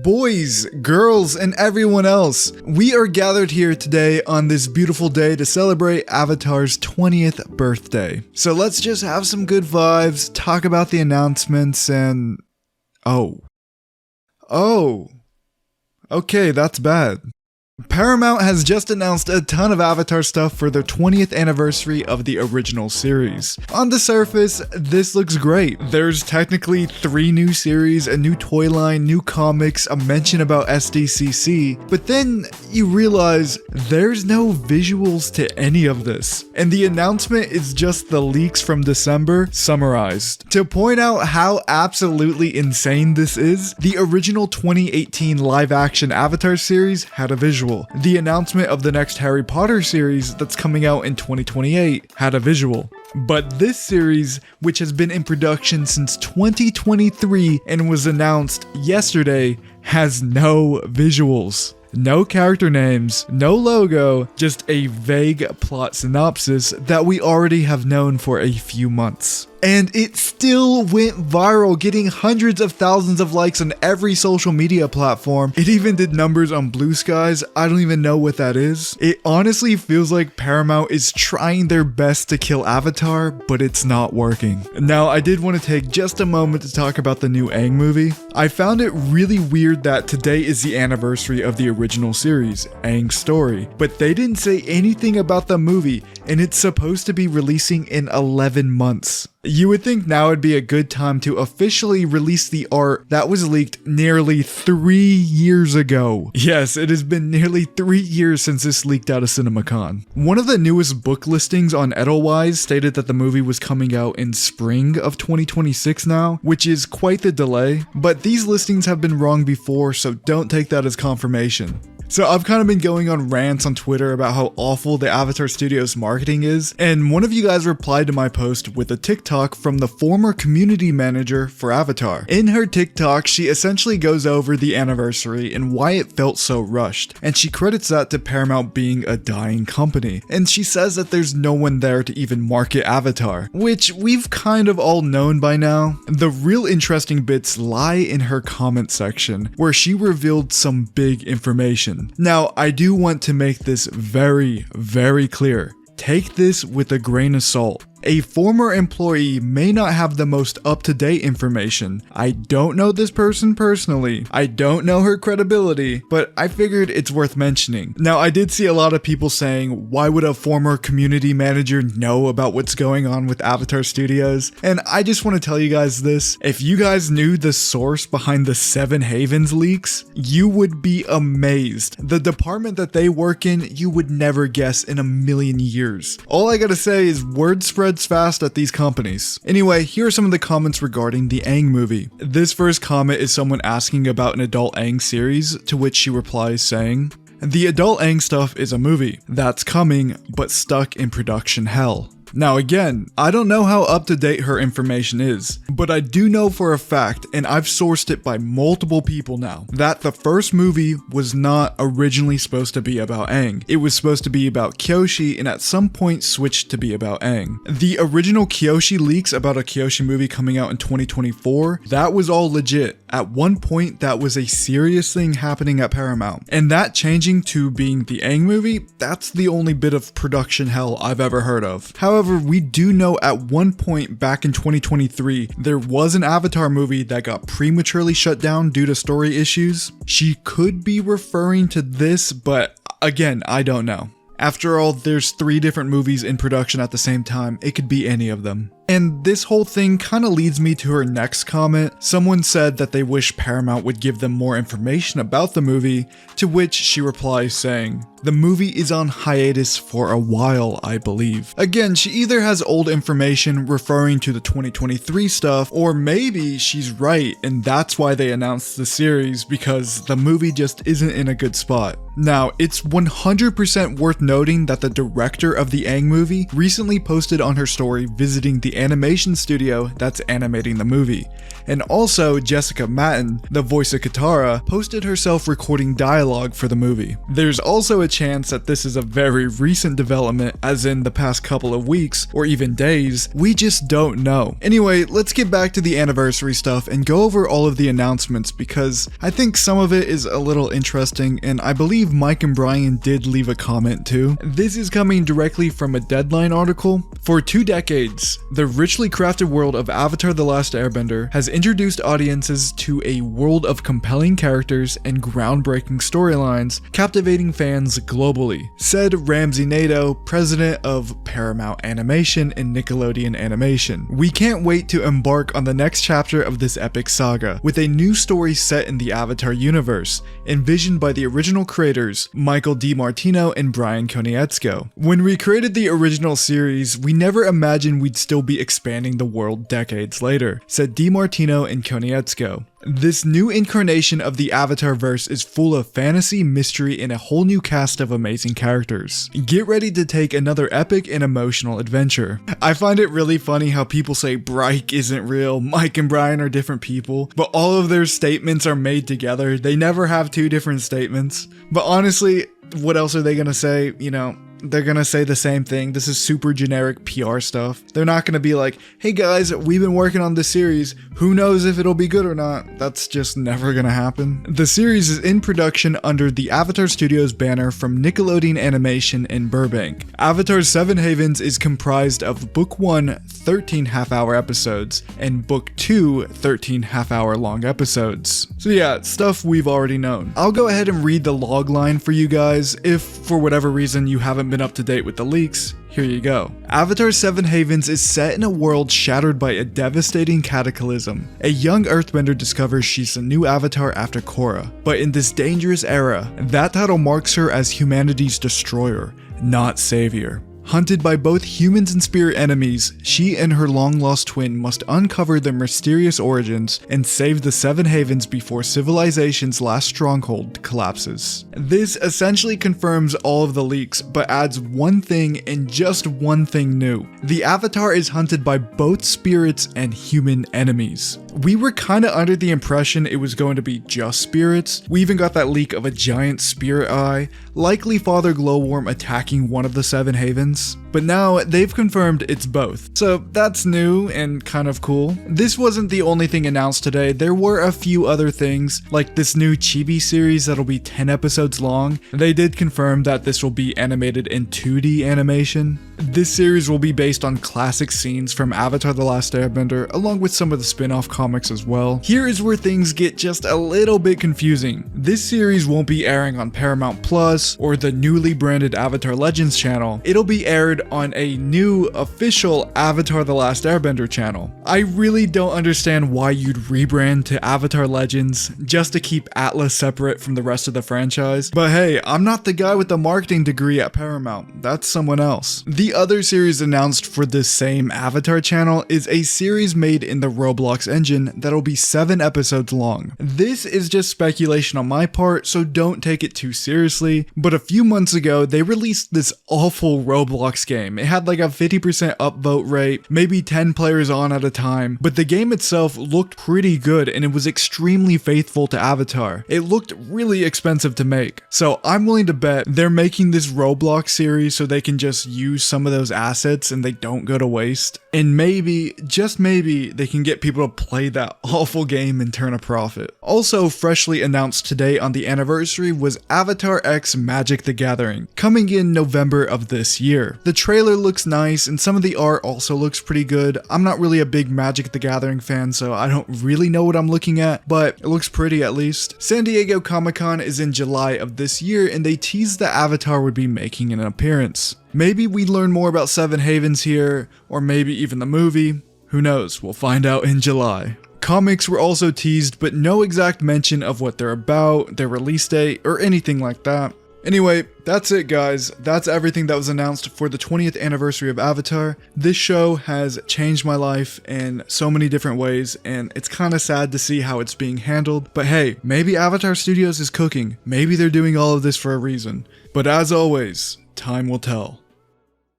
Boys, girls, and everyone else, we are gathered here today on this beautiful day to celebrate Avatar's 20th birthday. So let's just have some good vibes, talk about the announcements, and... Oh, okay, that's bad. Paramount has just announced a ton of Avatar stuff for their 20th anniversary of the original series. On the surface, this looks great. There's technically 3 new series, a new toy line, new comics, a mention about SDCC, but then you realize there's no visuals to any of this. And the announcement is just the leaks from December summarized. To point out how absolutely insane this is, the original 2018 live-action Avatar series had a visual. The announcement of the next Harry Potter series that's coming out in 2028 had a visual. But this series, which has been in production since 2023 and was announced yesterday, has no visuals. No character names, no logo, just a vague plot synopsis that we already have known for a few months. And it still went viral, getting hundreds of thousands of likes on every social media platform. It even did numbers on Blue Skies. I don't even know what that is. It honestly feels like Paramount is trying their best to kill Avatar, but it's not working. Now, I did want to take just a moment to talk about the new Aang movie. I found it really weird that today is the anniversary of the original series, Aang's story, but they didn't say anything about the movie, and it's supposed to be releasing in 11 months. You would think now would be a good time to officially release the art that was leaked nearly 3 years ago. Yes, it has been nearly 3 years since this leaked out of CinemaCon. One of the newest book listings on Edelweiss stated that the movie was coming out in spring of 2026 now, which is quite the delay, but these listings have been wrong before, so don't take that as confirmation. So I've kind of been going on rants on Twitter about how awful the Avatar Studios marketing is, and one of you guys replied to my post with a TikTok from the former community manager for Avatar. In her TikTok, she essentially goes over the anniversary and why it felt so rushed, and she credits that to Paramount being a dying company. And she says that there's no one there to even market Avatar, which we've kind of all known by now. The real interesting bits lie in her comment section, where she revealed some big information. Now, I do want to make this very, very clear. Take this with a grain of salt. A former employee may not have the most up-to-date information. I don't know this person personally. I don't know her credibility, but I figured it's worth mentioning. Now, I did see a lot of people saying, why would a former community manager know about what's going on with Avatar Studios? And I just want to tell you guys this. If you guys knew the source behind the Seven Havens leaks, you would be amazed. The department that they work in, you would never guess in a million years. All I gotta say is word spread fast at these companies. Anyway, here are some of the comments regarding the Aang movie. This first comment is someone asking about an adult Aang series, to which she replies saying, "The adult Aang stuff is a movie that's coming, but stuck in production hell." Now again, I don't know how up to date her information is, but I do know for a fact, and I've sourced it by multiple people now, that the first movie was not originally supposed to be about Aang. It was supposed to be about Kyoshi and at some point switched to be about Aang. The original Kyoshi leaks about a Kyoshi movie coming out in 2024, that was all legit. At one point, that was a serious thing happening at Paramount. And that changing to being the Aang movie, that's the only bit of production hell I've ever heard of. However, we do know at one point back in 2023, there was an Avatar movie that got prematurely shut down due to story issues. She could be referring to this, but again, I don't know. After all, there's 3 different movies in production at the same time. It could be any of them. And this whole thing kind of leads me to her next comment. Someone said that they wish Paramount would give them more information about the movie, to which she replies saying, "The movie is on hiatus for a while, I believe." Again, she either has old information referring to the 2023 stuff, or maybe she's right and that's why they announced the series, because the movie just isn't in a good spot. Now, it's 100% worth noting that the director of the Aang movie recently posted on her story visiting the animation studio that's animating the movie. And also, Jessica Matten, the voice of Katara, posted herself recording dialogue for the movie. There's also a chance that this is a very recent development, as in the past couple of weeks, or even days. We just don't know. Anyway, let's get back to the anniversary stuff and go over all of the announcements, because I think some of it is a little interesting, and I believe Mike and Brian did leave a comment too. This is coming directly from a Deadline article. For 2 decades, the richly crafted world of Avatar The Last Airbender has introduced audiences to a world of compelling characters and groundbreaking storylines, captivating fans globally, said Ramsey Nato, president of Paramount Animation and Nickelodeon Animation. We can't wait to embark on the next chapter of this epic saga, with a new story set in the Avatar universe, envisioned by the original creators, Michael DiMartino and Brian Konietzko. When we created the original series, we never imagined we'd still be expanding the world decades later, said DiMartino and Konietzko. This new incarnation of the Avatar verse is full of fantasy, mystery, and a whole new cast of amazing characters. Get ready to take another epic and emotional adventure. I find it really funny how people say Bryke isn't real, Mike and Brian are different people, but all of their statements are made together. They never have 2 different statements. But honestly, what else are they gonna say? You know, they're gonna say the same thing. This is super generic PR stuff. They're not gonna be like, hey guys, we've been working on this series. Who knows if it'll be good or not? That's just never gonna happen. The series is in production under the Avatar Studios banner from Nickelodeon Animation in Burbank. Avatar 7 Havens is comprised of Book 1, 13 half-hour episodes, and Book 2, 13 half-hour long episodes. So yeah, stuff we've already known. I'll go ahead and read the log line for you guys. If for whatever reason you haven't been up to date with the leaks, here you go. Avatar 7 Havens is set in a world shattered by a devastating cataclysm. A young earthbender discovers she's a new avatar after Korra, but in this dangerous era, that title marks her as humanity's destroyer, not savior. Hunted by both humans and spirit enemies, she and her long-lost twin must uncover their mysterious origins and save the 7 Havens before civilization's last stronghold collapses. This essentially confirms all of the leaks, but adds one thing and just one thing new. The Avatar is hunted by both spirits and human enemies. We were kinda under the impression it was going to be just spirits. We even got that leak of a giant spirit eye, likely Father Glowworm attacking one of the 7 Havens. But now they've confirmed it's both. So that's new and kind of cool. This wasn't the only thing announced today. There were a few other things, like this new chibi series that'll be 10 episodes long. They did confirm that this will be animated in 2D animation. This series will be based on classic scenes from Avatar The Last Airbender, along with some of the spin-off comics as well. Here is where things get just a little bit confusing. This series won't be airing on Paramount Plus or the newly branded Avatar Legends channel. It'll be aired on a new official Avatar The Last Airbender channel. I really don't understand why you'd rebrand to Avatar Legends just to keep Atlas separate from the rest of the franchise. But hey, I'm not the guy with the marketing degree at Paramount. That's someone else. The other series announced for this same Avatar channel is a series made in the Roblox engine that'll be 7 episodes long. This is just speculation on my part, so don't take it too seriously, but a few months ago they released this awful Roblox game. It had like a 50% upvote rate, maybe 10 players on at a time, but the game itself looked pretty good and it was extremely faithful to Avatar. It looked really expensive to make, so I'm willing to bet they're making this Roblox series so they can just use some of those assets and they don't go to waste. And maybe, just maybe, they can get people to play that awful game and turn a profit. Also freshly announced today on the anniversary was Avatar X Magic the Gathering, coming in November of this year. The trailer looks nice and some of the art also looks pretty good. I'm not really a big Magic the Gathering fan, so I don't really know what I'm looking at, but it looks pretty at least. San Diego Comic-Con is in July of this year and they teased that Avatar would be making an appearance. Maybe we'd learn more about 7 Havens here, or maybe even the movie. Who knows, we'll find out in July. Comics were also teased, but no exact mention of what they're about, their release date, or anything like that. Anyway, that's it guys. That's everything that was announced for the 20th anniversary of Avatar. This show has changed my life in so many different ways, and it's kind of sad to see how it's being handled. But hey, maybe Avatar Studios is cooking. Maybe they're doing all of this for a reason. But as always, time will tell.